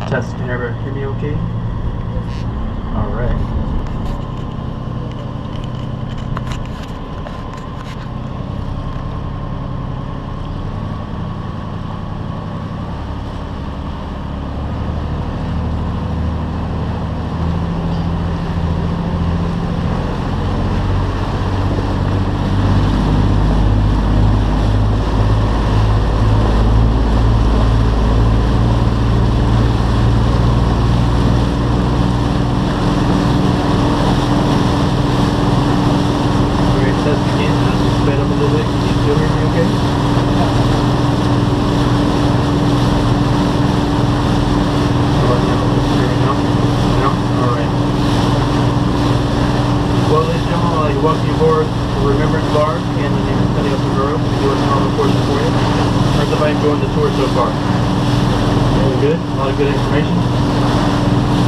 Test, can everyone hear me okay? Alright. Welcome aboard the Remembrance Barge, and my name is Admirals. We're doing some reports for you. How's everybody enjoying the tour so far? Really good? A lot of good information?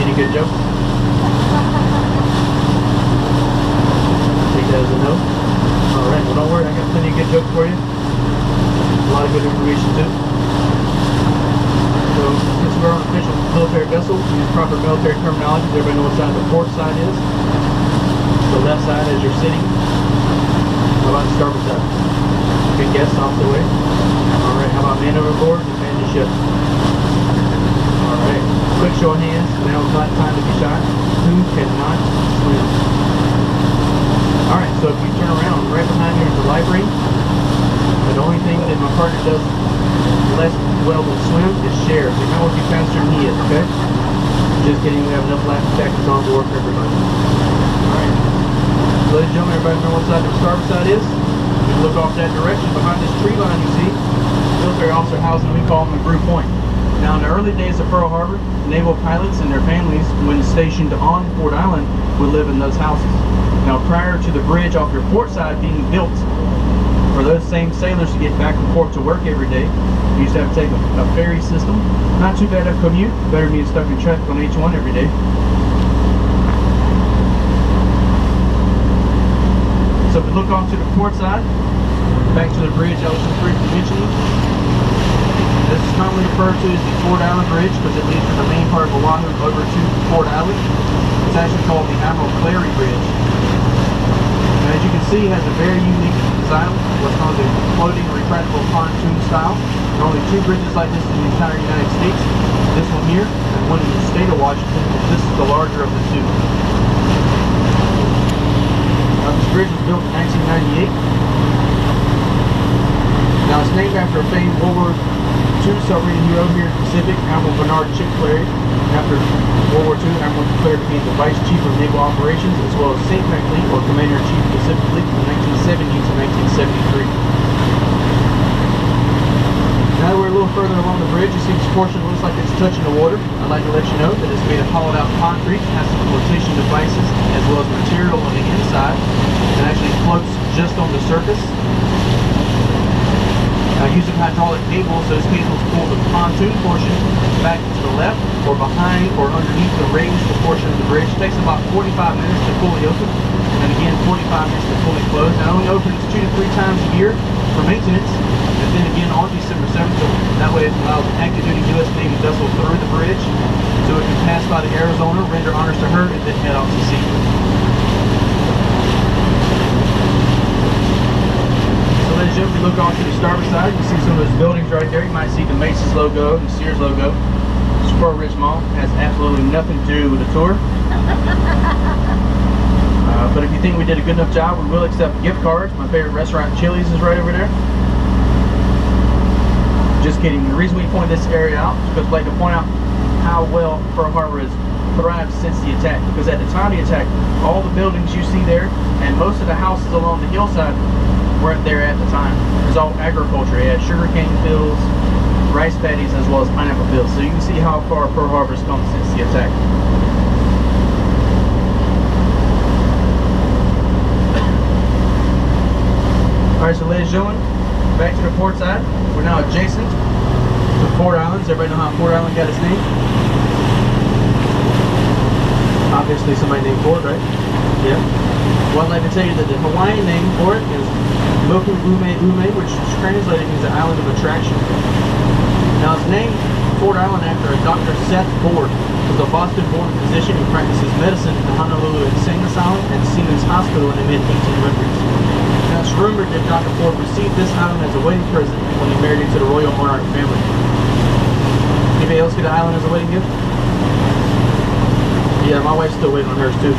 Any good jokes? Take that as a no? Alright, well don't worry, I got plenty of good jokes for you. A lot of good information too. So, since we're on an official military vessel, we use proper military terminology. Does everybody know what side the port side is? The left side as you're sitting. How about the starboard side? Good guess, off the way. Alright, how about man overboard and man the ship? Alright, quick show of hands. Now is not time to be shy. Who cannot swim? Alright, so if you turn around, right behind me is the life ring. The only thing that my partner does less well than swim is share. So you might want to be faster than he is, okay? Just kidding, we have enough life jackets on board for everybody. Alright. Ladies and gentlemen, everybody know what side the starboard side is? You look off that direction behind this tree line you see. Military officer housing, we call them a Brew Point. Now in the early days of Pearl Harbor, naval pilots and their families, when stationed on Ford Island, would live in those houses. Now prior to the bridge off your port side being built, for those same sailors to get back and forth to work every day, you used to have to take a ferry system. Not too bad of a commute, better than being stuck in traffic on H1 every day. So if we look off to the port side, back to the bridge I was mentioning, this is commonly referred to as the Ford Island Bridge because it leads from the main part of Oahu over to Ford Island. It's actually called the Admiral Bridge. Now, as you can see, it has a very unique design, what's known as a floating retractable pontoon style. There are only two bridges like this in the entire United States. This one here and one in the state of Washington. This is the larger of the two. This bridge was built in 1998. Now it's named after a famed World War II submarine hero here in the Pacific, Admiral Bernard Chick Clary. After World War II, Admiral Clary became the Vice Chief of Naval Operations as well as St. Fleet or Commander-in-Chief of Pacific Fleet from 1970 to 1973. Now that we're a little further along the bridge, you see this portion looks like it's touching the water. I'd like to let you know that it's made of hollowed out concrete, has some flotation devices, as well as material on the inside that actually floats just on the surface. Now using hydraulic cables, those cables pull the pontoon portion back to the left or behind or underneath the raised portion of the bridge. It takes about 45 minutes to fully open, and again 45 minutes to fully close. Now it only opens 2 to 3 times a year for maintenance, and then again on December 7th, so that way it allows an active duty U.S. Navy vessel through the bridge so it can pass by the Arizona, render honors to her, and then head out to sea. So ladies and gentlemen, if you look off to the starboard side, you see some of those buildings right there. You might see the Macy's logo and the Sears logo. Squirrel Ridge Mall has absolutely nothing to do with the tour. But if you think we did a good enough job, we will accept gift cards. My favorite restaurant, Chili's, is right over there. Just kidding. The reason we point this area out is because I'd like to point out how well Pearl Harbor has thrived since the attack. Because at the time of the attack, all the buildings you see there and most of the houses along the hillside weren't there at the time. It was all agriculture. It had sugarcane fields, rice paddies, as well as pineapple fields. So you can see how far Pearl Harbor has come since the attack. Alright, so ladies and gentlemen, back to the port side. We're now adjacent to Ford Island. Does everybody know how Ford Island got its name? Obviously somebody named Ford, right? Yeah. Well, I'd like to tell you that the Hawaiian name for it is Moku Ume Ume, which translated means the island of attraction. Now it's named Ford Island after a Dr. Seth Ford was a Boston-born physician who practices medicine at the Honolulu Insane Asylum and Siemens Hospital in the mid-1800s. Now it's rumored that Dr. Ford received this island as a wedding present when he married into the royal monarch family. Anybody else get an island as a wedding gift? Yeah, my wife's still waiting on hers too.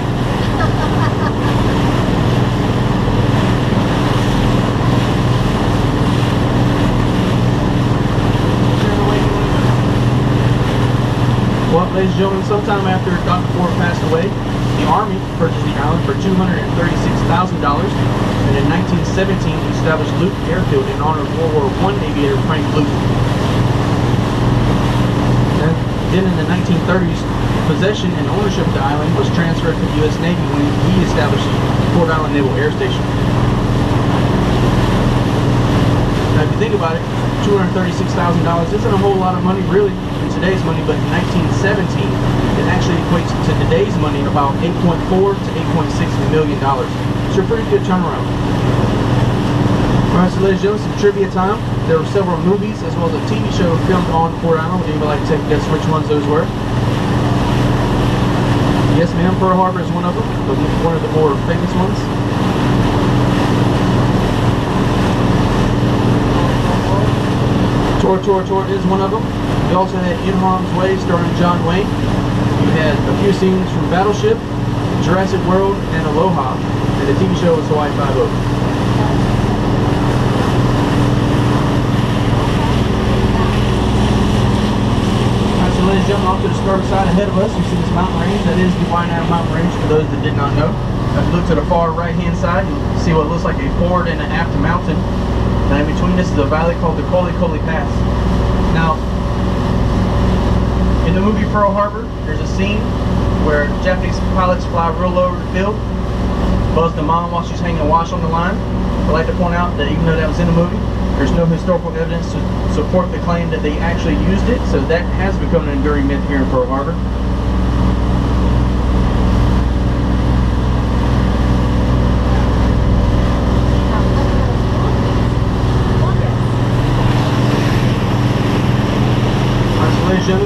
Well, ladies and gentlemen, sometime after Dr. Ford passed away, the Army purchased the island for $236,000, and in 1917 established Luke Airfield in honor of World War I aviator Frank Luke. And then in the 1930s, possession and ownership of the island was transferred to the U.S. Navy when he established Ford Island Naval Air Station. Now, if you think about it, $236,000 isn't a whole lot of money, really, in today's money, but in 1917, it actually equates to today's money about $8.4 to $8.6 million. So a pretty good turnaround. Alright, so ladies and gentlemen, some trivia time. There were several movies as well as a TV show filmed on Ford Island. Would anybody like to take a guess which ones those were? Yes, ma'am, Pearl Harbor is one of them, but one of the more famous ones. Tor is one of them. We also had In Harm's Way starring John Wayne. You had a few scenes from Battleship, Jurassic World, and Aloha. And the TV show was Hawaii Five-0. Alright, so ladies and gentlemen, off to the starboard side ahead of us, you see this mountain range. That is the Waianae Mountain Range for those that did not know. If you look to the far right-hand side, you see what looks like a forward and an aft mountain. Now in between this is a valley called the Koli Pass. Now, in the movie Pearl Harbor, there's a scene where Japanese pilots fly real low over the field, buzz the mom while she's hanging wash on the line. I'd like to point out that even though that was in the movie, there's no historical evidence to support the claim that they actually used it, so that has become an enduring myth here in Pearl Harbor.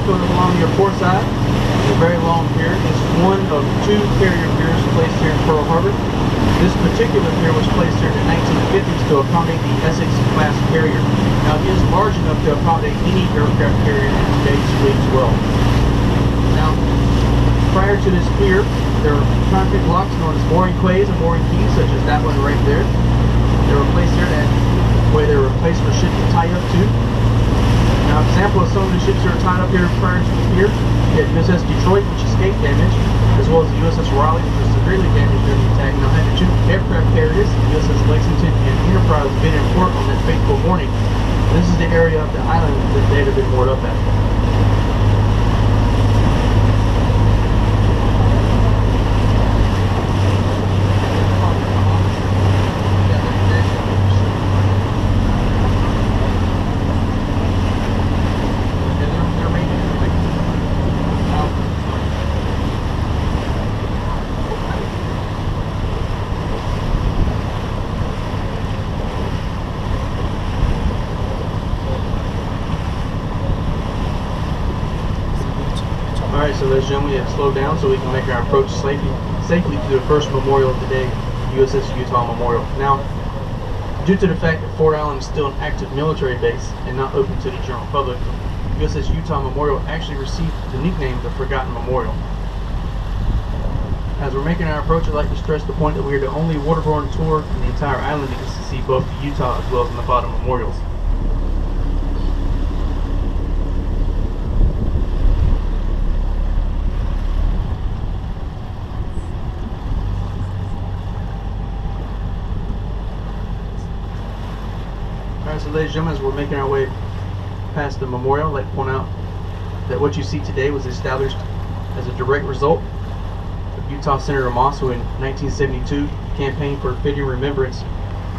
Going along your port side, a very long pier. It's one of two carrier piers placed here in Pearl Harbor. This particular pier was placed here in the 1950s to accommodate the Essex class carrier. Now it is large enough to accommodate any aircraft carrier in today's fleet as well. Now, prior to this pier, there were concrete blocks known as mooring quays and mooring keys, such as that one right there. They were placed here that way they were placed for ships to tie up to. Now, an example of some of the ships that are tied up here prior to the pier, you had USS Detroit, which escaped damage, as well as the USS Raleigh, which was severely damaged during the attack. Now, had the two aircraft carriers, the USS Lexington and Enterprise, been in port on that fateful morning. This is the area of the island that they'd have been moored up at. Alright, so ladies and gentlemen, we have slowed down so we can make our approach safely to the first memorial of the day, USS Utah Memorial. Now, due to the fact that Ford Island is still an active military base and not open to the general public, USS Utah Memorial actually received the nickname the Forgotten Memorial. As we're making our approach, I'd like to stress the point that we are the only waterborne tour in the entire island that gets to see both the Utah as well as Nevada memorials. Alright, so ladies and gentlemen, as we're making our way past the memorial, I'd like to point out that what you see today was established as a direct result of Utah Senator Moss, who in 1972 campaigned for fitting remembrance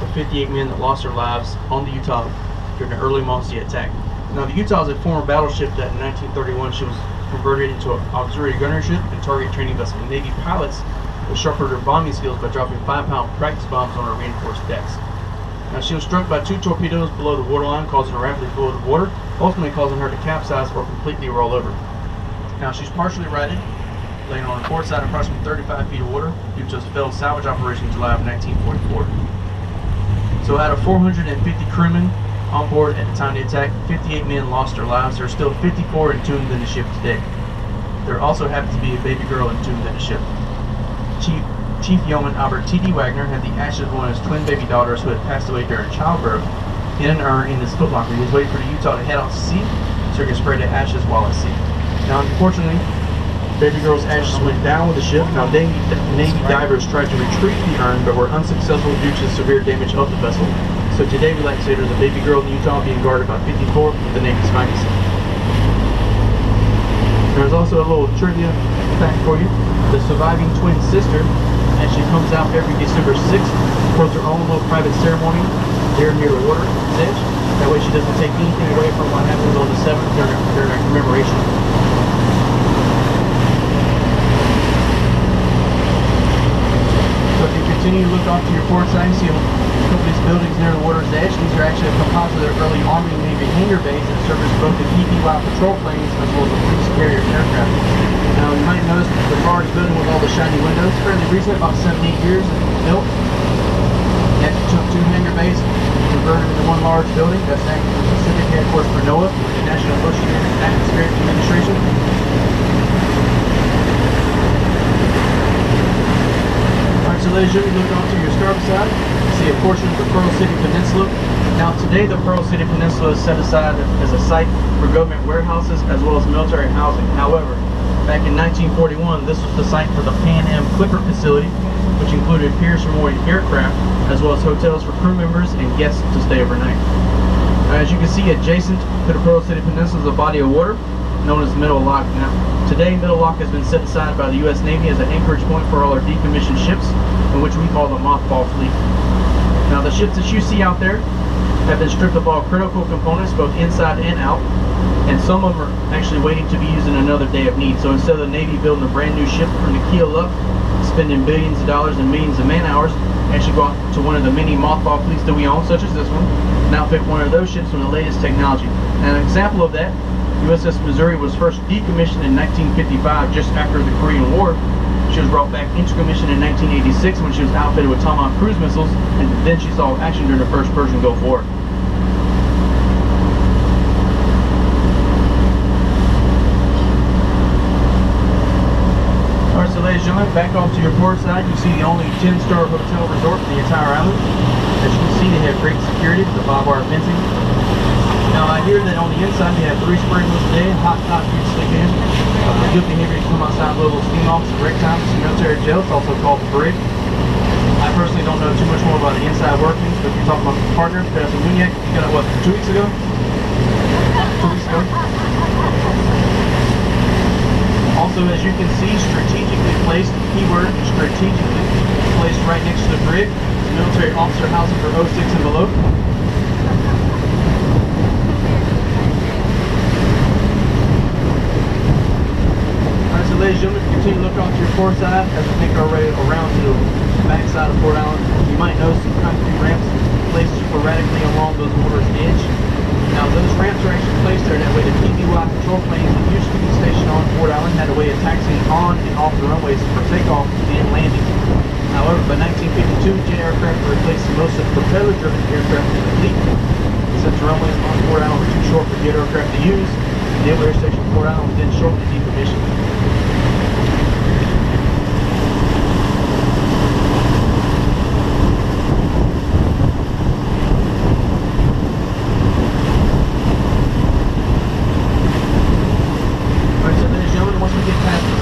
of 58 men that lost their lives on the Utah during the early Mossy attack. Now, the Utah is a former battleship that in 1931 she was converted into an auxiliary gunnership and target training vessel. Navy pilots would sharpen their bombing skills by dropping 5-pound practice bombs on our reinforced decks. Now, she was struck by 2 torpedoes below the waterline, causing her rapidly flow to the water, ultimately causing her to capsize or completely roll over. Now, she's partially righted, laying on the port side approximately 35 feet of water due to a failed salvage operation in July of 1944. So out of 450 crewmen on board at the time of the attack, 58 men lost their lives. There are still 54 entombed in the ship today. There also happens to be a baby girl entombed in the ship. Chief Yeoman Albert T.D. Wagner had the ashes of one of his twin baby daughters who had passed away during childbirth in an urn in his footlocker. He was waiting for the Utah to head out to sea so he could spray the ashes while at sea. Now, unfortunately, baby girl's ashes went down with the ship. Now, Navy divers tried to retrieve the urn but were unsuccessful due to severe damage of the vessel. So today we like to say there's a baby girl in Utah being guarded by 54 with the Navy's finest. There's also a little trivia fact for you. The surviving twin sister actually comes out every December 6th, holds her own little private ceremony there near the water's edge. That way she doesn't take anything away from what happens on the 7th during our commemoration. So if you continue to look off to your port side, you see a couple of these buildings near the water's edge. These are actually a composite of early Army and Navy hangar bays that service both the PBY patrol planes as well as the police carrier aircraft. Now, you might notice the barge building with all the shiny windows, fairly recent, about 7-8 years built. It took 2 hangar bays, converted into one large building. That's actually the Pacific headquarters for NOAA, the National Ocean and Atmospheric Administration. Alright, so ladies and gentlemen, look off to your starboard side. You see a portion of the Pearl City Peninsula. Now, today the Pearl City Peninsula is set aside as a site for government warehouses as well as military housing. However, back in 1941, this was the site for the Pan Am Clipper facility, which included piers for mooring aircraft, as well as hotels for crew members and guests to stay overnight. As you can see, adjacent to the Pearl City Peninsula is a body of water known as Middle Lock. Now, today Middle Lock has been set aside by the U.S. Navy as an anchorage point for all our decommissioned ships, in which we call the mothball fleet. Now, the ships that you see out there have been stripped of all critical components, both inside and out, and some of them are actually waiting to be used in another day of need. So instead of the Navy building a brand new ship from the keel up, spending billions of dollars and millions of man hours, actually go out to one of the many mothball fleets that we own, such as this one, and outfit one of those ships from the latest technology. And an example of that, USS Missouri was first decommissioned in 1955, just after the Korean War. She was brought back into commission in 1986 when she was outfitted with Tomahawk cruise missiles, and then she saw action during the first Persian Gulf War. Alright, so ladies and gentlemen, back off to your port side, you see the only 10-star hotel resort in the entire island. As you can see, they have great security, the barbed wire fencing. Now, I hear that on the inside they have 3 sprinklers a day, hot for you to sleep in. Good behavior, you come outside with a little steam office at break time. It's a military jail. It's also called the brig. I personally don't know too much more about the inside workings, but if you're talking about the partner, Pedro Muñec, you got it, what, 2 weeks ago? 2 weeks ago. Also, as you can see, strategically placed, keyword, strategically placed right next to the brig, military officer housing for 06 and below. Ladies and gentlemen, continue to look off to your port side as we make our way around to the back side of Port Island. You might notice some concrete ramps placed sporadically along those water's edge. Now, those ramps are actually placed there that way the PBY patrol planes that used to be stationed on Port Island had a way of taxiing on and off the runways for takeoff and landing. However, by 1952, jet aircraft were replacing most of the propeller-driven aircraft in the fleet. Since the runways on Port Island were too short for jet aircraft to use, the Naval Air Station Port Island was then shortly decommissioned.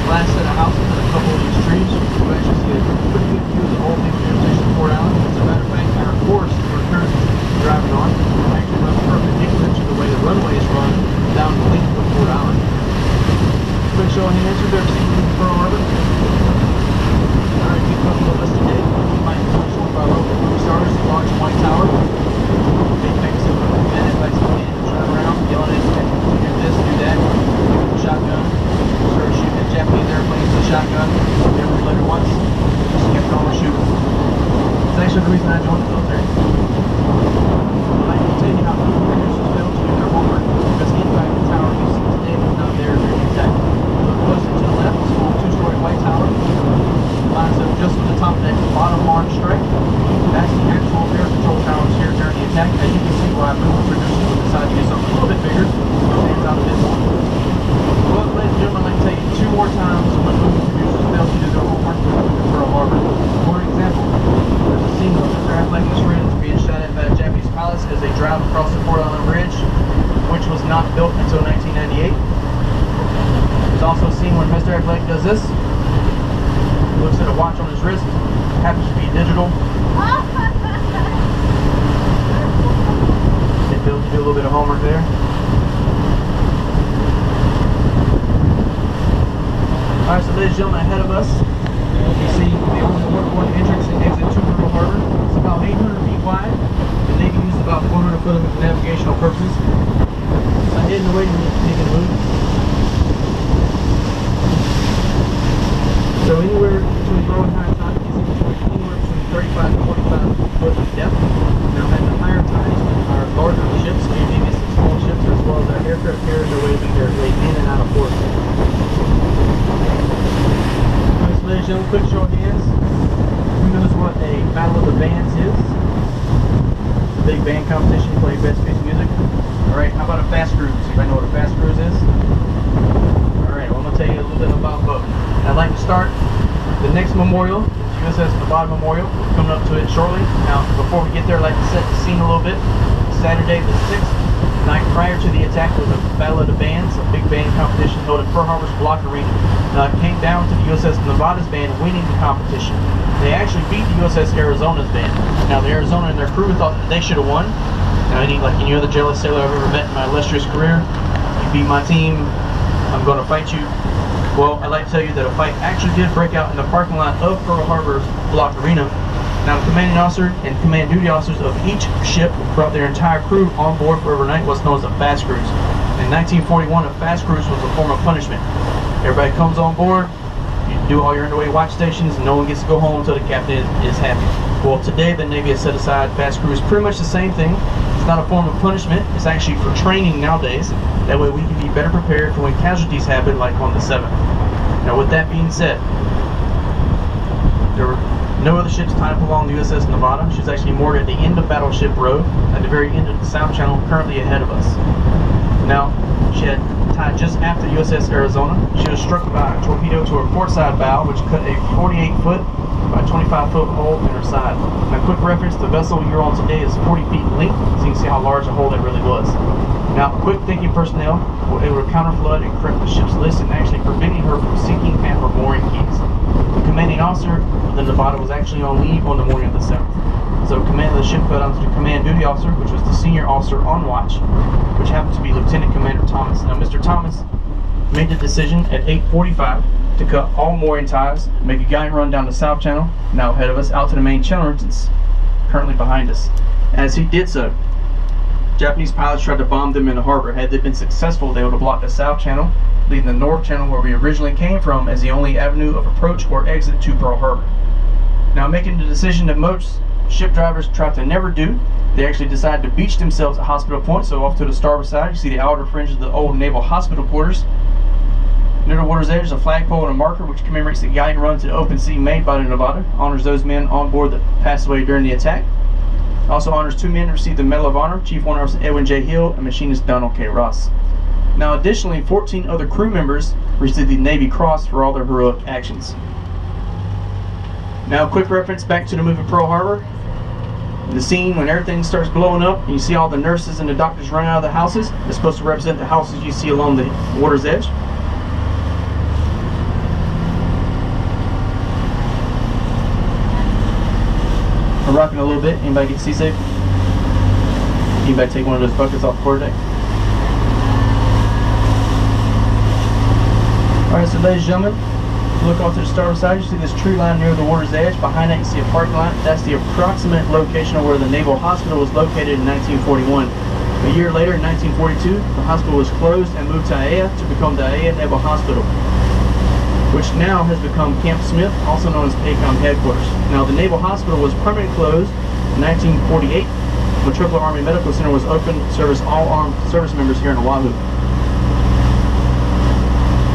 Last set of houses and a couple of these trees, you actually see a pretty good view of the whole Naval Air Station Port Island. As a matter of fact, our course we're currently driving on actually runs perpendicular to the way the runways run down the length of Port Island. Quick show of hands, who's ever seen the Pearl Harbor? Alright, keep up with us today. You might be one of our local movie stars, the large white tower. Big fancy minute by some man drive around, yelling at us, do this, do that, give him a shotgun. Started shooting at Japanese airplanes with a shotgun. Never reloaded once. Just kept on shooting. It's actually the reason I joined the military. Mr. Athletic does this. Looks at a watch on his wrist. Happens to be digital. Do a little bit of homework there. Alright, so ladies and gentlemen, ahead of us, you see the only one entrance and exit to Pearl Harbor. It's about 800 feet wide. The Navy uses about 400 foot of it for navigational purposes. So I'm heading away to make a move. So anywhere between low and high tide is anywhere between 35 to 45 foot of depth. Now at the higher tides, our larger ships, maybe some small ships, as well as our aircraft carriers are waiting their way in and out of port. Alright, so ladies and gentlemen, quick show of hands. Who knows what a Battle of the Bands is? The big band competition, you play best piece of music. Alright, how about a fast cruise? Anybody know what a fast cruise is? Alright, well, I'm going to tell you a little bit about both. I'd like to start the next memorial, USS Nevada Memorial. We're coming up to it shortly. Now, before we get there, I'd like to set the scene a little bit. Saturday the 6th, night prior to the attack, was a Battle of the Bands, a big band competition held at Pearl Harbor's Block Arena. Now, it came down to the USS Nevada's band winning the competition. They actually beat the USS Arizona's band. Now, the Arizona and their crew thought that they should have won. Now, like any other jealous sailor I've ever met in my illustrious career, you beat my team, I'm going to fight you. Well, I'd like to tell you that a fight actually did break out in the parking lot of Pearl Harbor's Block Arena. Now, the commanding officer and command duty officers of each ship brought their entire crew on board for overnight what's known as a fast cruise. In 1941, a fast cruise was a form of punishment. Everybody comes on board, you do all your underway watch stations, and no one gets to go home until the captain is happy. Well, today the Navy has set aside fast cruise pretty much the same thing. It's not a form of punishment, it's actually for training nowadays. That way we can be better prepared for when casualties happen, like on the 7th. Now, with that being said, there were no other ships tied up along the USS Nevada. She was actually moored at the end of Battleship Row, at the very end of the South Channel, currently ahead of us. Now, she had tied just after the USS Arizona. She was struck by a torpedo to her portside bow, which cut a 48-foot by 25-foot hole in her side. Now, quick reference, the vessel you're on today is 40 feet in length, so you can see how large a hole that really was. Now, quick thinking personnel were able to counter flood and correct the ship's list and actually preventing her from sinking at her mooring keys. The commanding officer of the Nevada was actually on leave on the morning of the 7th. So command of the ship fell down to the command duty officer, which was the senior officer on watch, which happened to be Lieutenant Commander Thomas. Now, Mr. Thomas made the decision at 8:45 to cut all mooring ties, make a guiding run down the South Channel, now ahead of us, out to the main channel entrance, currently behind us. As he did so, Japanese pilots tried to bomb them in the harbor. Had they been successful, they would have blocked the South Channel, leaving the North Channel, where we originally came from, as the only avenue of approach or exit to Pearl Harbor. Now, making the decision that most ship drivers try to never do, they actually decided to beach themselves at Hospital Point. So off to the starboard side, you see the outer fringe of the old Naval Hospital quarters. Near the water's edge is a flagpole and a marker which commemorates the guiding run to the open sea made by the Nevada. Honors those men on board that passed away during the attack. Also honors 2 men who received the Medal of Honor, Chief Warrant Officer Edwin J. Hill and Machinist Donald K. Ross. Now, additionally, 14 other crew members received the Navy Cross for all their heroic actions. Now, quick reference back to the movie Pearl Harbor. The scene when everything starts blowing up and you see all the nurses and the doctors running out of the houses. It's supposed to represent the houses you see along the water's edge. I'm rocking a little bit. Anybody get seasick? Anybody take one of those buckets off the quarterdeck? Alright, so ladies and gentlemen, look off to the starboard side, you see this tree line near the water's edge. Behind that you see a parking lot. That's the approximate location of where the Naval Hospital was located in 1941. A year later, in 1942, the hospital was closed and moved to Aiea to become the Aiea Naval Hospital, which now has become Camp Smith, also known as ACOM headquarters. Now, the Naval Hospital was permanently closed in 1948 when the Triple Army Medical Center was opened to service all armed service members here in Oahu.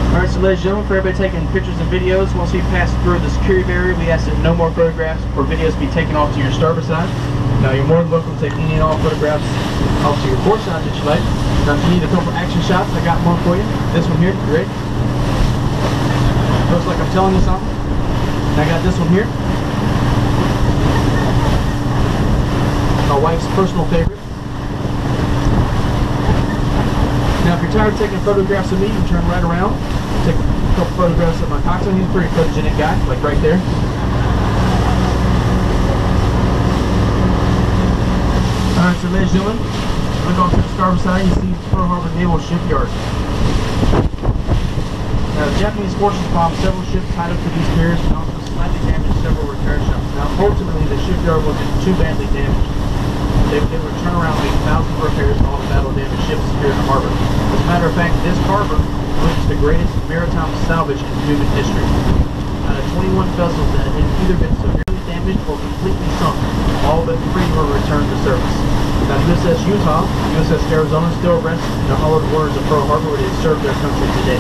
Alright, so ladies and gentlemen, for everybody taking pictures and videos, once we pass through the security barrier, we ask that no more photographs or videos be taken off to your starboard side. Now, you're more than welcome to take any and all photographs off to your port side that you like. Now, if you need a couple action shots, I got one for you. This one here, you ready? Looks like I'm telling you something. And I got this one here. My wife's personal favorite. Now, if you're tired of taking photographs of me, you can turn right around, take a couple photographs of my coxswain. He's a pretty photogenic guy, like right there. Alright, so ladies and gentlemen, look off to the starboard side, you see Pearl Harbor Naval Shipyard. Now, the Japanese forces bombed several ships tied up to these piers and also slightly damaged several repair shops. Now, unfortunately, the shipyard wasn't too badly damaged. They would turn around and make thousands of repairs to all the battle-damaged ships here in the harbor. As a matter of fact, this harbor witnessed the greatest maritime salvage in human history. Out of 21 vessels that had either been severely damaged or completely sunk, all but 3 were returned to service. Now, USS Utah, USS Arizona still rests in the hollowed waters of Pearl Harbor where they serve their country today.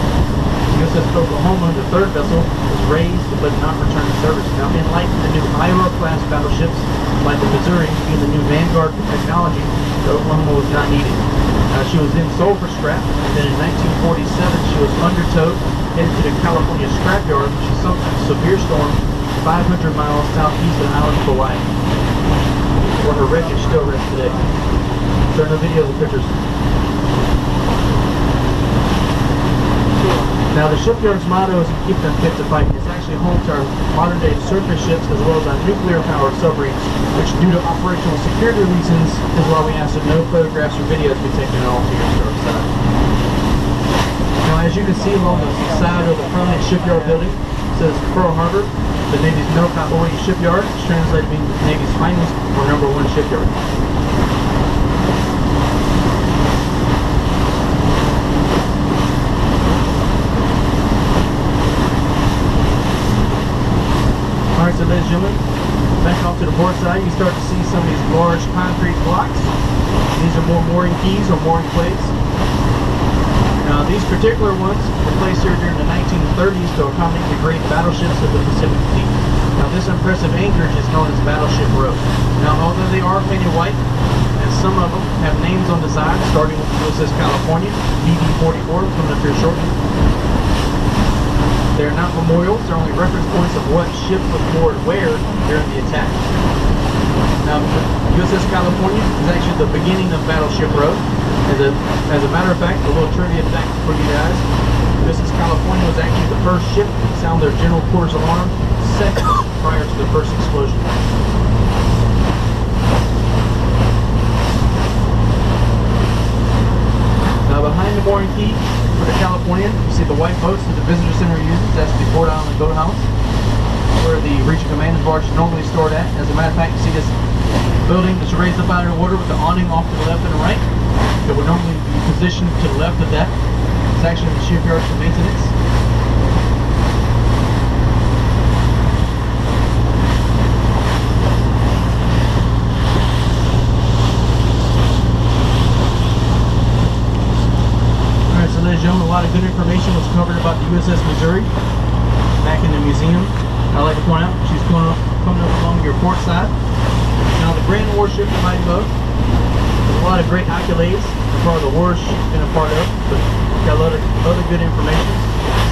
USS Oklahoma, the 3rd vessel, was raised but not returned to service. Now, in light of the new Iowa-class battleships, like the Missouri being the new vanguard for technology, the Oklahoma was not needed. She was then sold for scrap, and then in 1947 she was undertowed, headed to the California scrapyard, which is sunk in a severe storm 500 miles southeast of the island of Hawaii, where her wreckage still rests today. There are no videos or pictures. Now, the shipyard's motto is keep them fit to fight. It's actually home to our modern-day surface ships as well as our nuclear-powered submarines, which, due to operational security reasons, is why we ask that no photographs or videos be taken off to your starboard side. Now, as you can see along the side of the permanent shipyard building, it says Pearl Harbor, the Navy's no priority shipyard. It's translated means the Navy's finest or #1 shipyard. Alright, so ladies and gentlemen, back off to the port side, you start to see some of these large concrete blocks. These are more mooring keys or mooring plates. Now, these particular ones were placed here during the 1930s to accommodate the great battleships of the Pacific Fleet. Now, this impressive anchorage is known as Battleship Row. Now, although they are painted white, and some of them have names on the side, starting with USS California, BB-44, coming up here shortly. They're not memorials, they're only reference points of what ship was moored where during the attack. Now, USS California is actually the beginning of Battleship Row. As a matter of fact, a little trivia fact for you guys, USS California was actually the first ship to sound their general quarters alarm seconds prior to the first explosion. Now, behind the mooring key for the California, you see the white boats that the visitor center uses. That's the Port Island Boathouse, where the Regional Command barge is normally stored at. As a matter of fact, you see this building that's raised up out of the water with the awning off to the left and the right. It would normally be positioned to the left of that. It's actually the shipyard for maintenance. A lot of good information was covered about the USS Missouri back in the museum. I'd like to point out she's coming up along your port side. Now, the Grand Warship, the Mighty Boat, there's a lot of great accolades as far as the wars she's been a part of, but got a lot of other good information,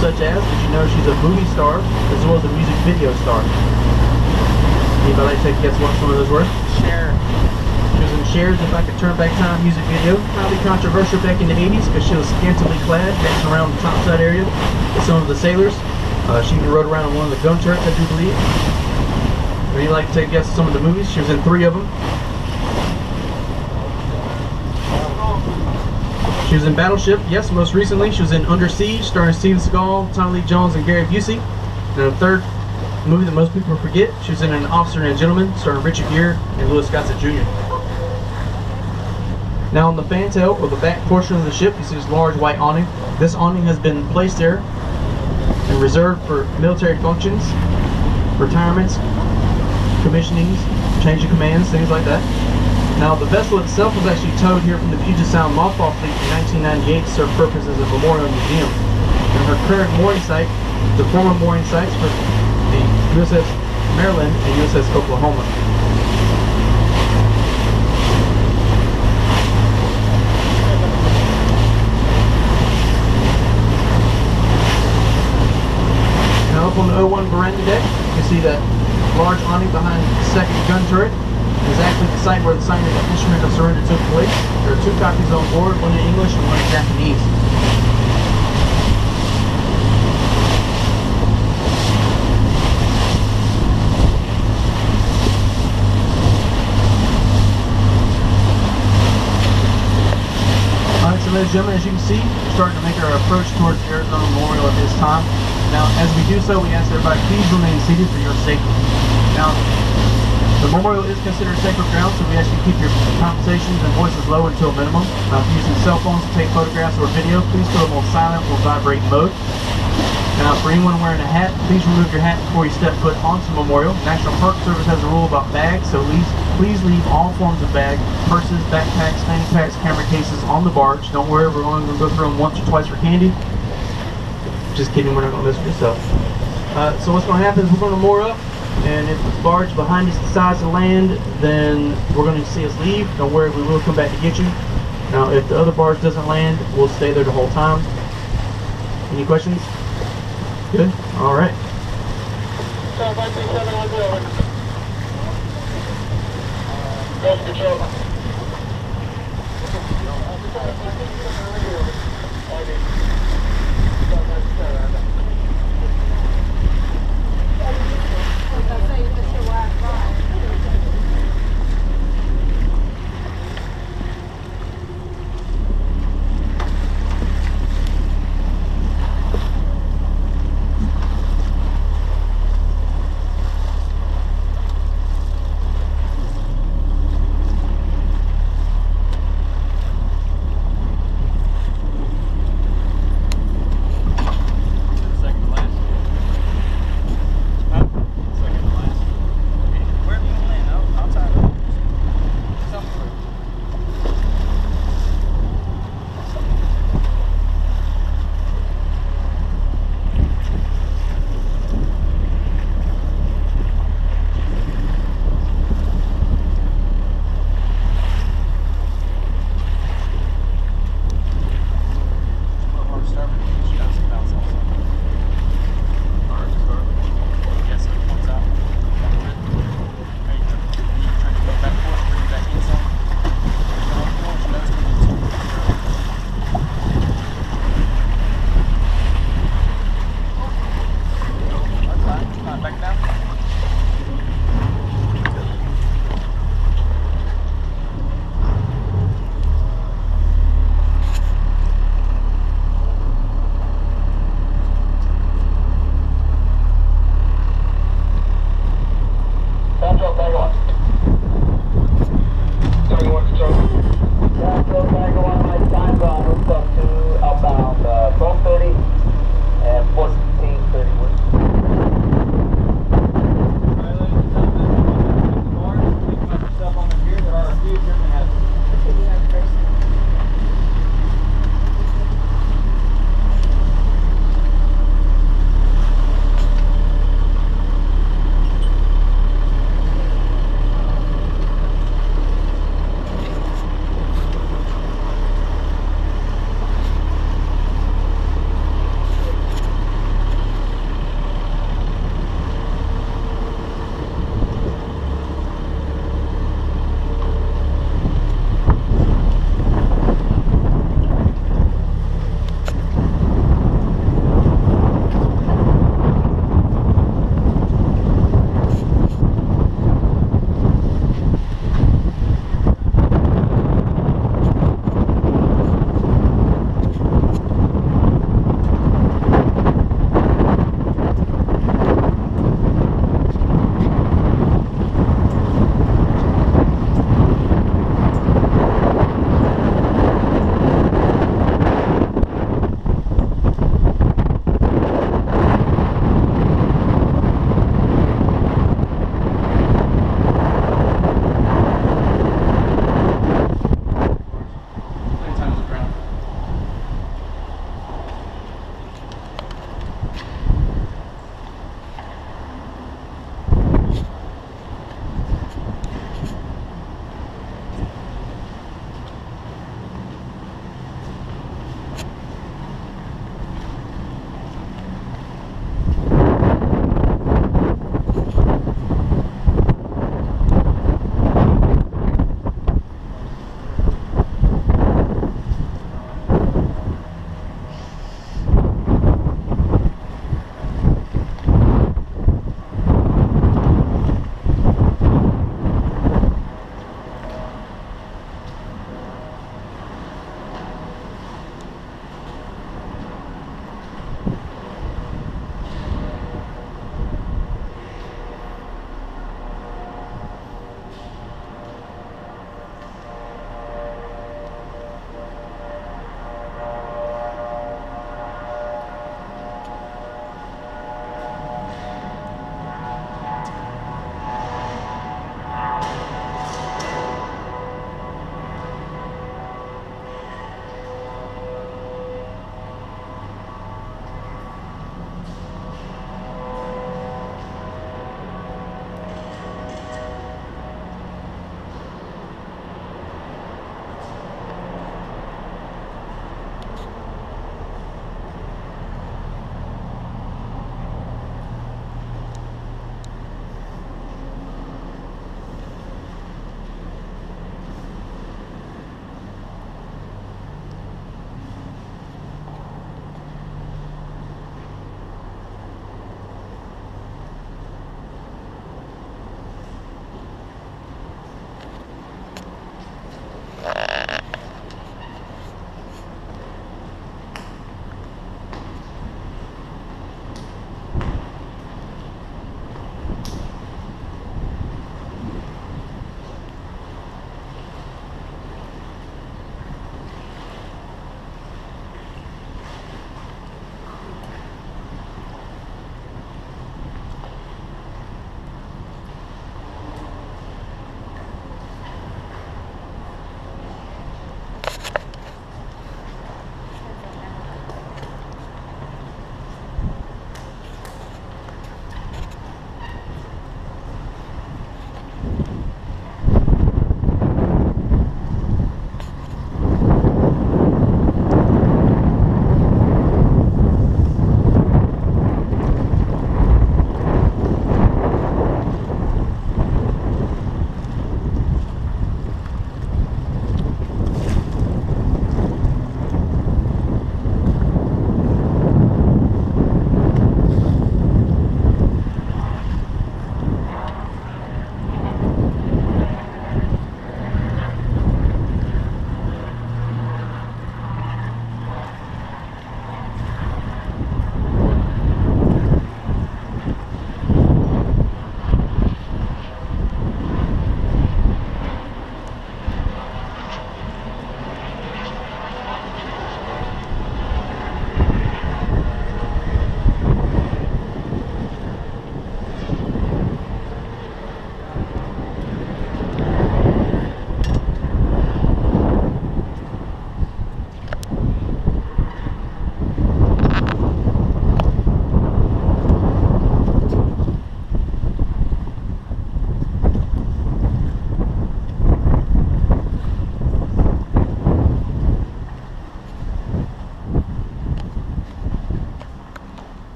such as, did you know she's a movie star as well as a music video star? Anybody like to take a guess what some of those were? Share. She was in Cher's If I Could Turn Back Time music video. Highly controversial back in the 80s because she was scantily clad, dancing around the topside area with some of the sailors. She even rode around in one of the gun turrets, I do believe. Would you like to take a guess at some of the movies? She was in 3 of them. She was in Battleship, yes, most recently. She was in Under Siege, starring Steven Seagal, Tommy Lee Jones, and Gary Busey. And the 3rd movie that most people forget, she was in An Officer and a Gentleman, starring Richard Gere and Louis Gossett Jr. Now, on the fantail, or the back portion of the ship, you see this large white awning. This awning has been placed there and reserved for military functions, retirements, commissionings, change of commands, things like that. Now, the vessel itself was actually towed here from the Puget Sound Mothball Fleet in 1998 to serve purpose as a memorial museum. And her current mooring site, the former mooring sites for the USS Maryland and USS Oklahoma. Now, up on the 01 veranda deck, you can see that large awning behind the 2nd gun turret. Is actually the site where the signing of the instrument of surrender took place. There are 2 copies on board, one in English and one in Japanese. ladies and gentlemen, as you can see, we're starting to make our approach towards the Arizona Memorial at this time. Now, as we do so, we ask everybody, please remain seated for your safety. Now, the memorial is considered sacred ground, so we ask you to keep your conversations and voices low until a minimum. If you're using cell phones to take photographs or video, please put them on silent or vibrate mode. Now, for anyone wearing a hat, please remove your hat before you step foot onto the memorial. National Park Service has a rule about bags, so please leave all forms of bags, purses, backpacks, fanny packs, camera cases on the barge. Don't worry, we're only going to go through them once or twice for candy. Just kidding, we're not going to mess with yourself. So what's going to happen is we're going to moor up, and if the barge behind us decides to land, then we're going to see us leave. Don't worry, we will come back to get you. Now, if the other barge doesn't land, we'll stay there the whole time. Any questions? Good? Alright.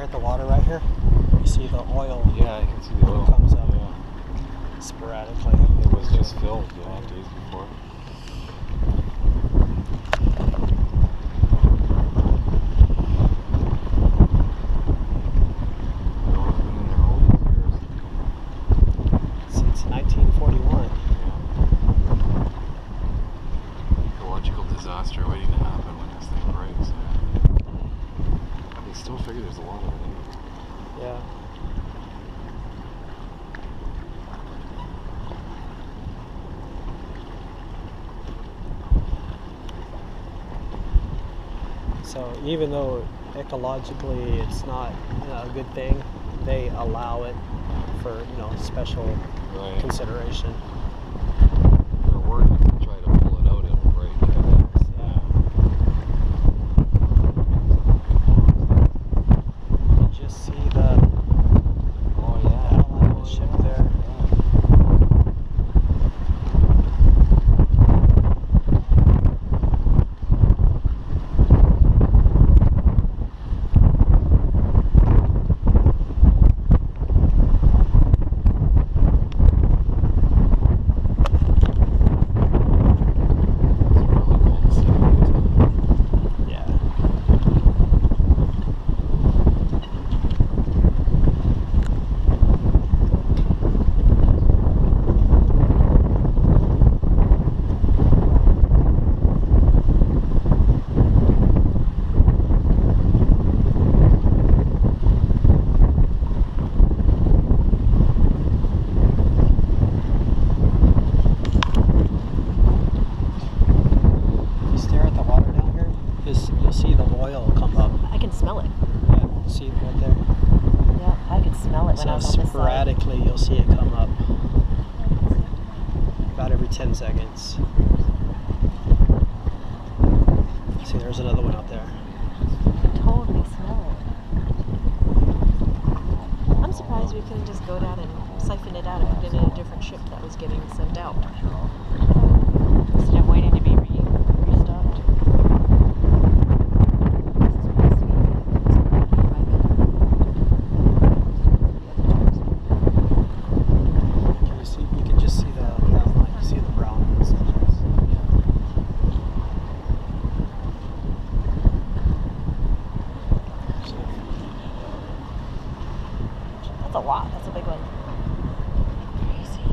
at the water right here, you see the oil. Yeah, I can see the oil. Comes up Yeah. sporadically. It was just filled, yeah, days before. Since 1941. Ecological disaster waiting to happen when this thing breaks. They still figure there's a lot of it in there. Yeah. So even though ecologically it's not a good thing, they allow it for special consideration. They're working to try to pull it out, it'll break. Yeah. You just see the outline of the ship there. You'll see the oil come up. I can smell it. Yeah, see it right there? Yeah, I could smell it when I was on this side. Sporadically, you'll see it come up. About every 10 seconds. See, there's another one out there. I can totally smell it. I'm surprised we couldn't just go down and siphon it out and put it in a different ship that was getting sent out. Instead of waiting to be restocked. You can just see the outline. You see the brown ones. That's a lot. That's a big one. Crazy.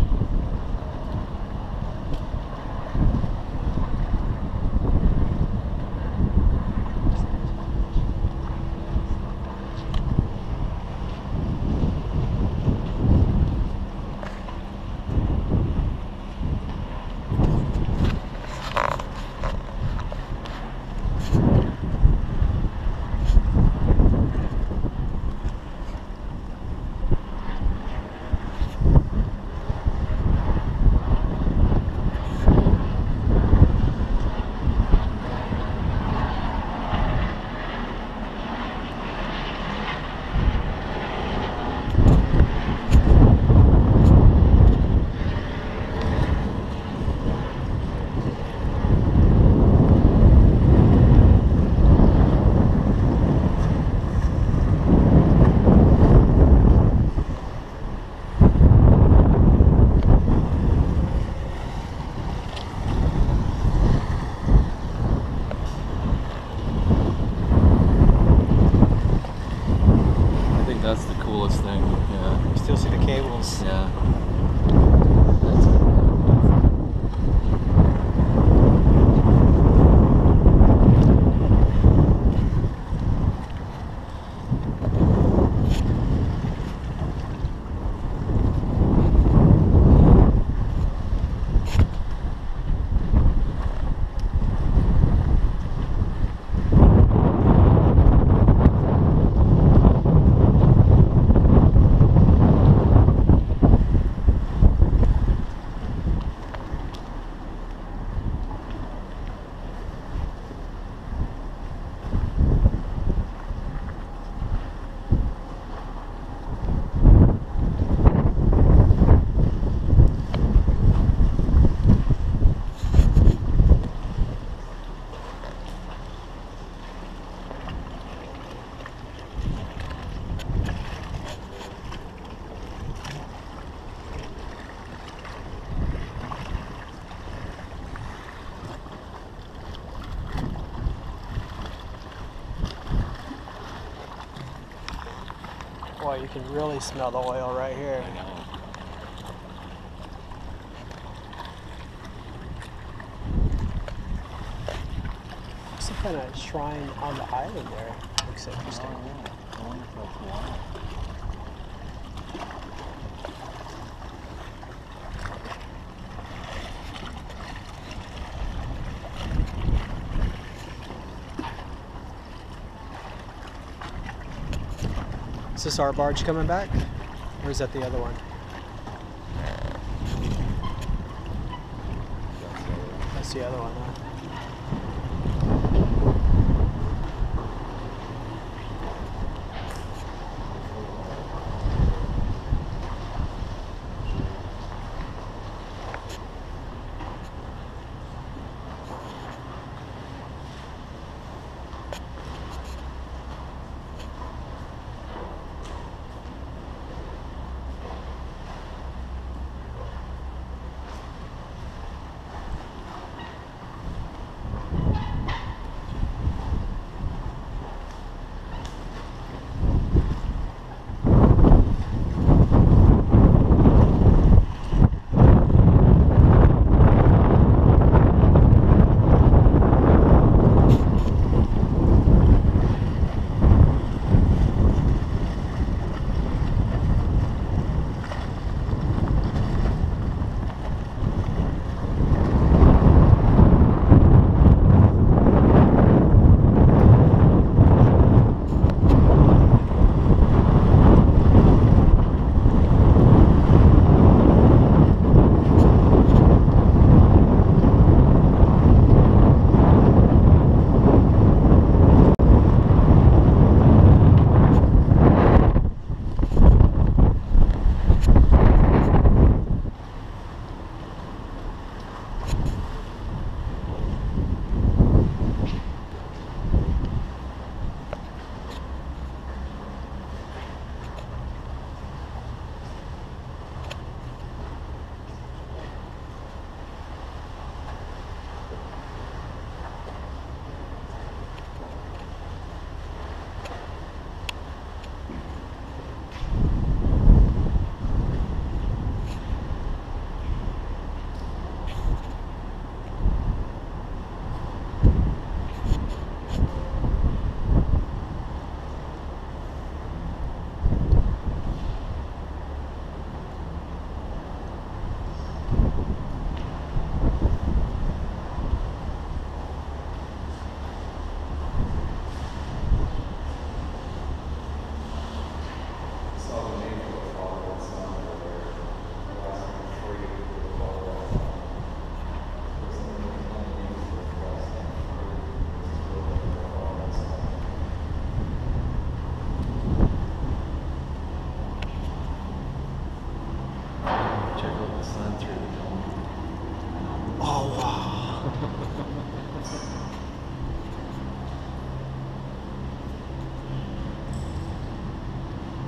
That's the coolest thing, yeah. You still see the cables. Yeah. Boy, you can really smell the oil right here. I know. Some kind of shrine on the island there. Looks interesting. Oh, yeah. I wonder if that's why. Is this our barge coming back? Or is that the other one? That's the other one, huh?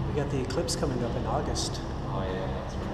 We got the eclipse coming up in August. Oh yeah, that's right.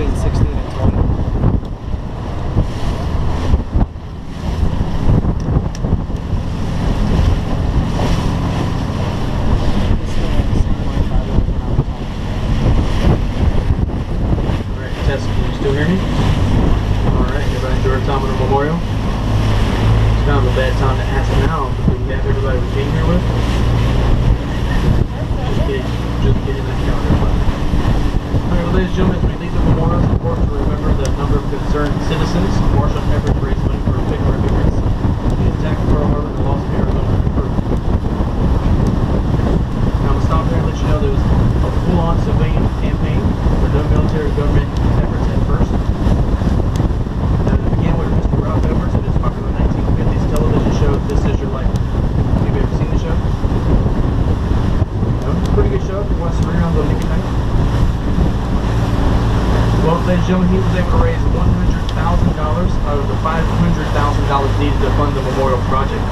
between 16 and 20. Alright, Tess, can you still hear me? Alright, everybody enjoy our time on the memorial? It's kind of a bad time to ask now, because we have everybody we came here with. Just kidding, that calendar. Alright, well, ladies and gentlemen, as we leave the memorial, it's important to remember the number of concerned citizens. Marshal efforts to raise money for a victim of immigrants. The attack of Pearl Harbor and the loss of Arizona improved. Now, I'm going to stop there and let you know there was a full-on civilian campaign with no military government efforts at first. Now, to begin with Mr. Ralph Edwards and his popular 1950s television show, This Is Your Life. Have you ever seen the show? No? It's a pretty good show. If you watch the reruns on Nick at Night. Well, ladies and gentlemen, he was able to raise $100,000 out of the $500,000 needed to fund the memorial project.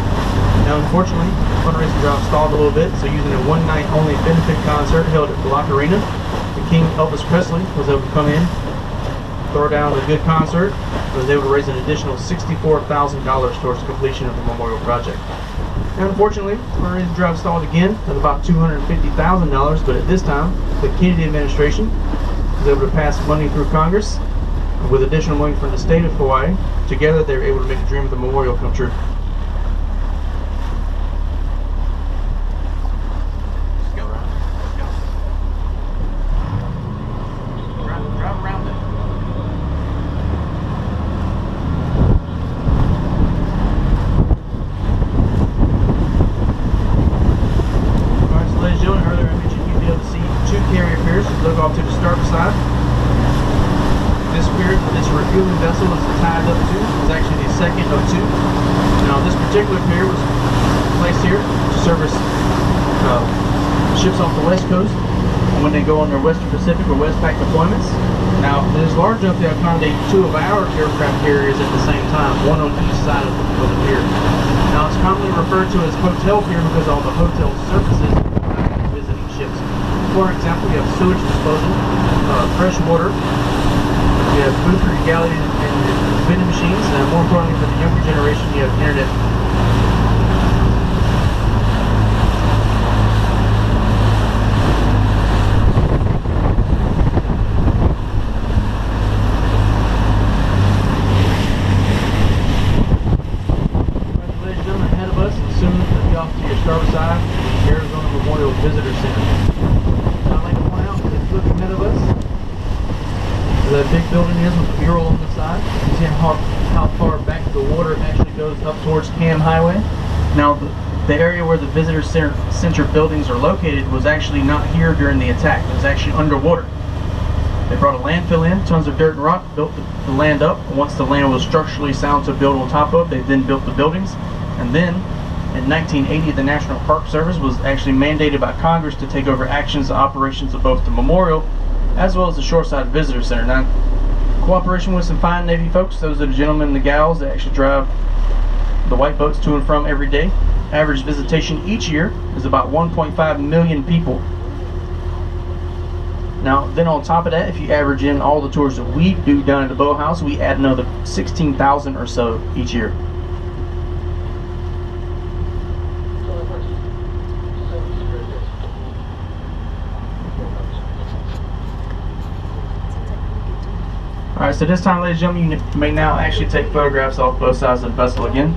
Now, unfortunately, the fundraising drive stalled a little bit, so using a one-night-only benefit concert held at Block Arena, the King Elvis Presley was able to come in, throw down a good concert, and was able to raise an additional $64,000 towards the completion of the memorial project. Now, unfortunately, the fundraising drive stalled again at about $250,000, but at this time, the Kennedy administration was able to pass money through Congress with additional money from the state of Hawaii. Together, they were able to make the dream of the memorial come true. Particular pier was placed here to service ships off the west coast when they go on their Western Pacific or Westpac deployments. Now, it is large enough to accommodate 2 of our aircraft carriers at the same time, one on each side of the pier. Now, it's commonly referred to as hotel pier because all the hotel services are visiting ships. For example, you have sewage disposal, fresh water, you have food for your galley and vending machines, and more importantly for the younger generation, you have internet. Starboard side, the Arizona Memorial Visitor Center. Now, I'd like to point out that if you look ahead of us, where that big building is with the mural on the side, you see how far back the water actually goes up towards Cam Highway. Now, the area where the Visitor Center buildings are located was actually not here during the attack. It was actually underwater. They brought a landfill in, tons of dirt and rock, built the land up. Once the land was structurally sound to build on top of, they then built the buildings. And then, in 1980, the National Park Service was actually mandated by Congress to take over actions and operations of both the memorial as well as the Shoreside Visitor Center. Now, cooperation with some fine Navy folks, those are the gentlemen and the gals that actually drive the white boats to and from every day. Average visitation each year is about 1.5 million people. Now, then on top of that, if you average in all the tours that we do down at the Boathouse, we add another 16,000 or so each year. Alright, so this time, ladies and gentlemen, you may now actually take photographs off both sides of the vessel again.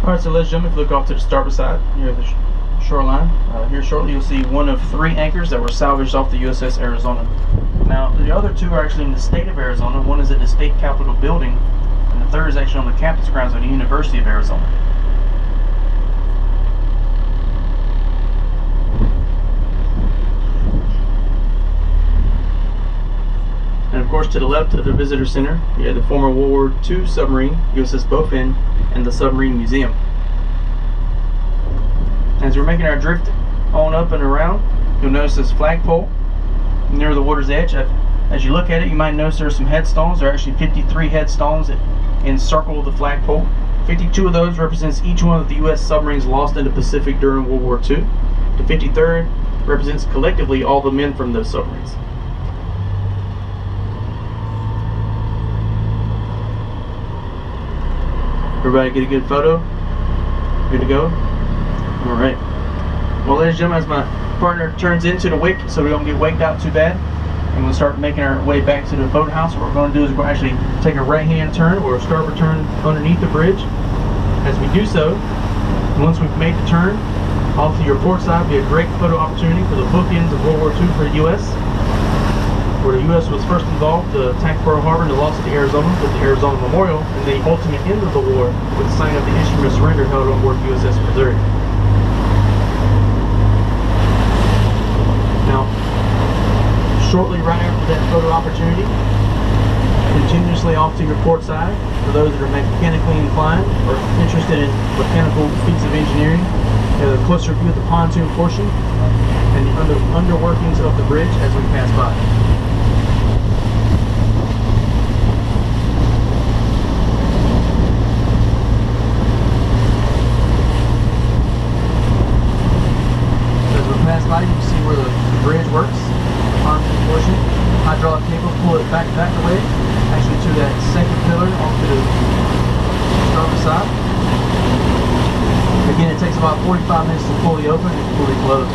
Alright, so ladies and gentlemen, if you look off to the starboard side, near the shoreline, here shortly you'll see one of 3 anchors that were salvaged off the USS Arizona. Now, the other 2 are actually in the state of Arizona. One is at the state capitol building, and the third is actually on the campus grounds of the University of Arizona. course, to the left of the visitor center, you have the former World War II submarine, USS Boathouse, and the submarine museum. As we're making our drift on up and around, you'll notice this flagpole near the water's edge. As you look at it, you might notice there are some headstones. There are actually 53 headstones that encircle the flagpole. 52 of those represents each one of the U.S. submarines lost in the Pacific during World War II. The 53rd represents collectively all the men from those submarines. Everybody get a good photo? Good to go? Alright. Well, ladies and gentlemen, as my partner turns into the wake so we don't get waked out too bad, and we'll start making our way back to the boathouse. What we're going to do is we're going to actually take a right-hand turn or a starboard turn underneath the bridge. As we do so, once we've made the turn, off to your port side will be a great photo opportunity for the bookends of World War II for the U.S. Where the U.S. was first involved to attack Pearl Harbor and the loss of the Arizona with the Arizona Memorial, and the ultimate end of the war with the signing of the instrument of surrender held on board USS Missouri. Now, shortly right after that photo opportunity, continuously off to your port side, for those that are mechanically inclined or interested in mechanical feats of engineering, you have a closer view of the pontoon portion and the underworkings of the bridge as we pass by. You can see where the bridge works, the pontoon portion. Hydraulic cable pull it back away, actually to that second pillar onto the starboard side. Again, it takes about 45 minutes to fully open and fully close.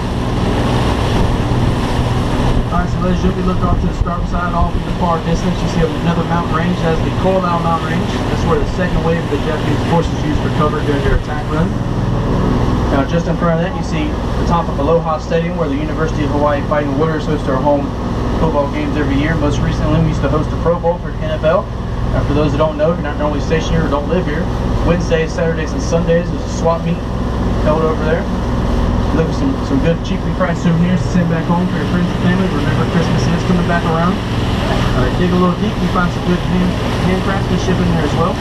Alright, so ladies and gentlemen, we look off to the starboard side, off in the far distance. You see another mountain range. That's the Koilau mountain range. That's where the second wave of the Japanese forces used for cover during their attack run. Now, just in front of that, you see the top of Aloha Stadium, where the University of Hawaii Fighting Warriors host our home football games every year. Most recently, we used to host a Pro Bowl for the NFL. For those that don't know, if you're not normally stationed here or don't live here, Wednesdays, Saturdays, and Sundays is a swap meet held over there. Look for some good, cheaply priced souvenirs to send back home for your friends and family. Remember, Christmas is coming back around. Dig a little deep, you find some good handcrafted shipping there as well.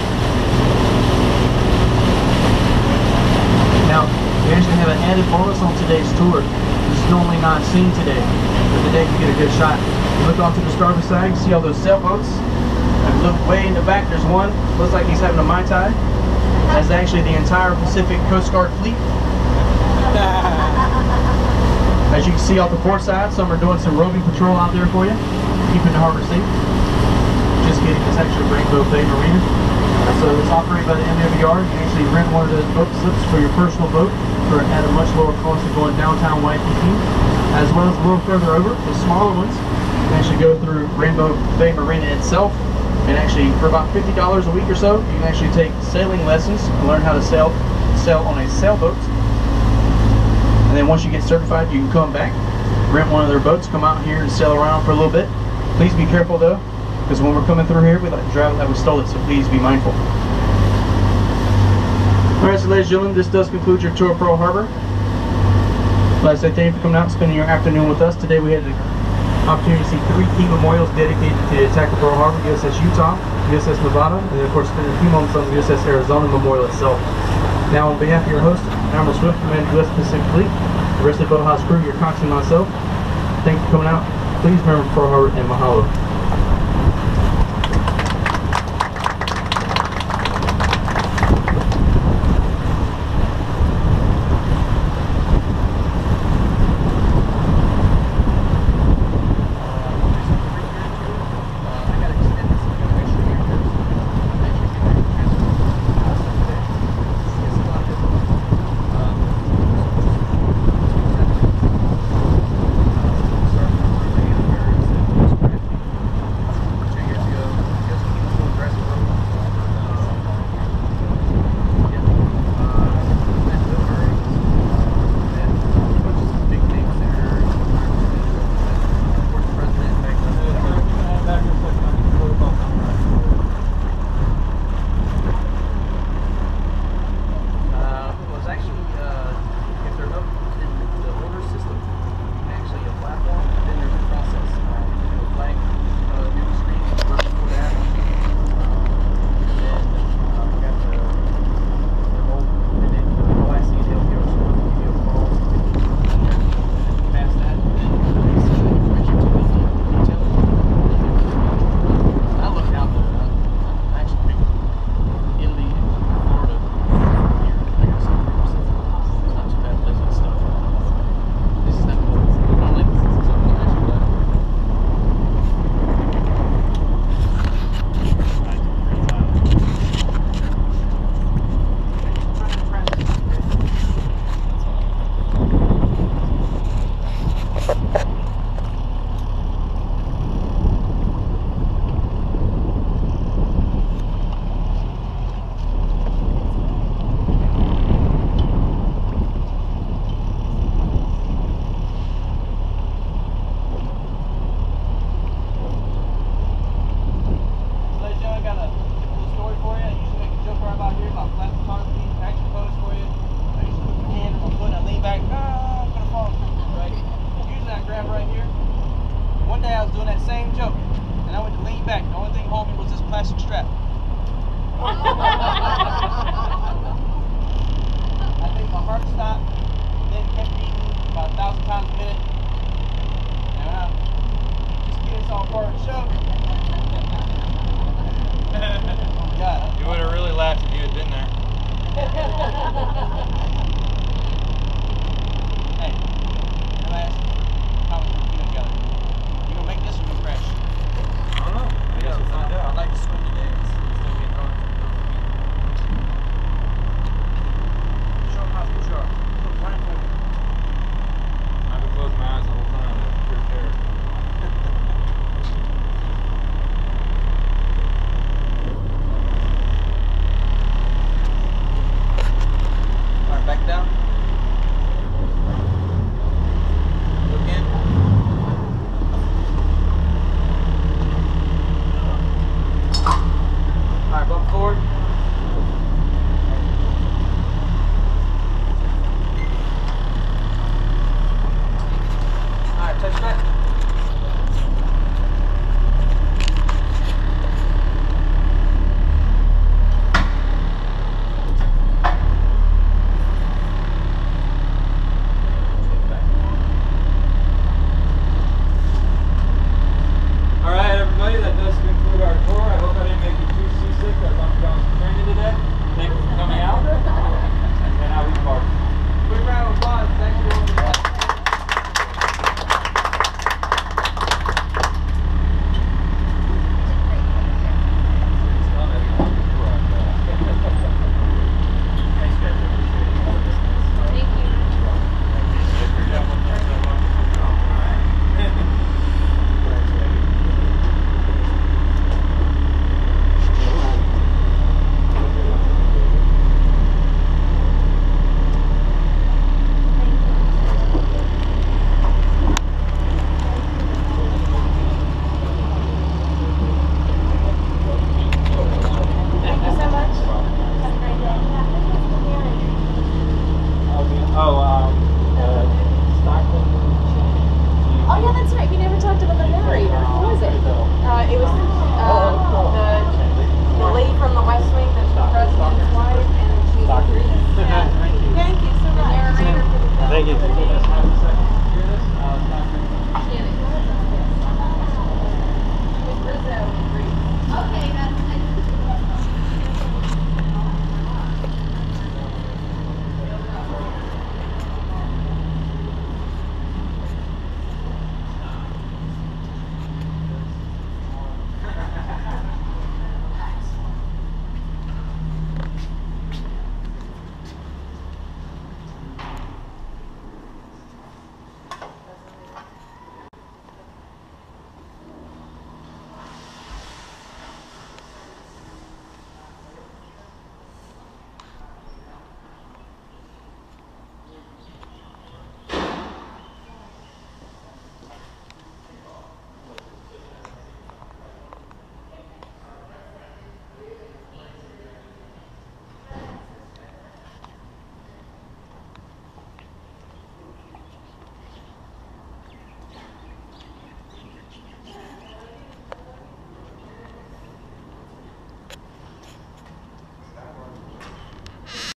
Now, we actually have an added bonus on today's tour. This is normally not seen today, but today you get a good shot. You look off to the starboard side, you see all those sailboats. And look way in the back, there's one. Looks like he's having a Mai Tai. That's actually the entire Pacific Coast Guard fleet. As you can see off the port side, some are doing some roving patrol out there for you, keeping the harbor safe. Just kidding, it's actually Rainbow Bay Marina. So it's operated by the MWR. You can actually rent one of those boat slips for your personal boat at a much lower cost than going downtown Waikiki. As well as a little further over, the smaller ones, you can actually go through Rainbow Bay Marina itself. And actually, for about $50 a week or so, you can actually take sailing lessons and learn how to sail on a sailboat. And then once you get certified, you can come back, rent one of their boats, come out here and sail around for a little bit. Please be careful though, because when we're coming through here, we like to drive like we stole it, so please be mindful. Alright, so ladies and gentlemen, this does conclude your tour of Pearl Harbor. I'd like to say thank you for coming out and spending your afternoon with us. Today we had the opportunity to see 3 key memorials dedicated to the attack of Pearl Harbor: USS Utah, USS Nevada, and then of course spending a few moments on the USS Arizona Memorial itself. Now, on behalf of your host, Admiral Swift, Commander of the U.S. Pacific Fleet, the rest of the Boathouse crew, your coxswain, and myself, thank you for coming out. Please remember Pearl Harbor and mahalo.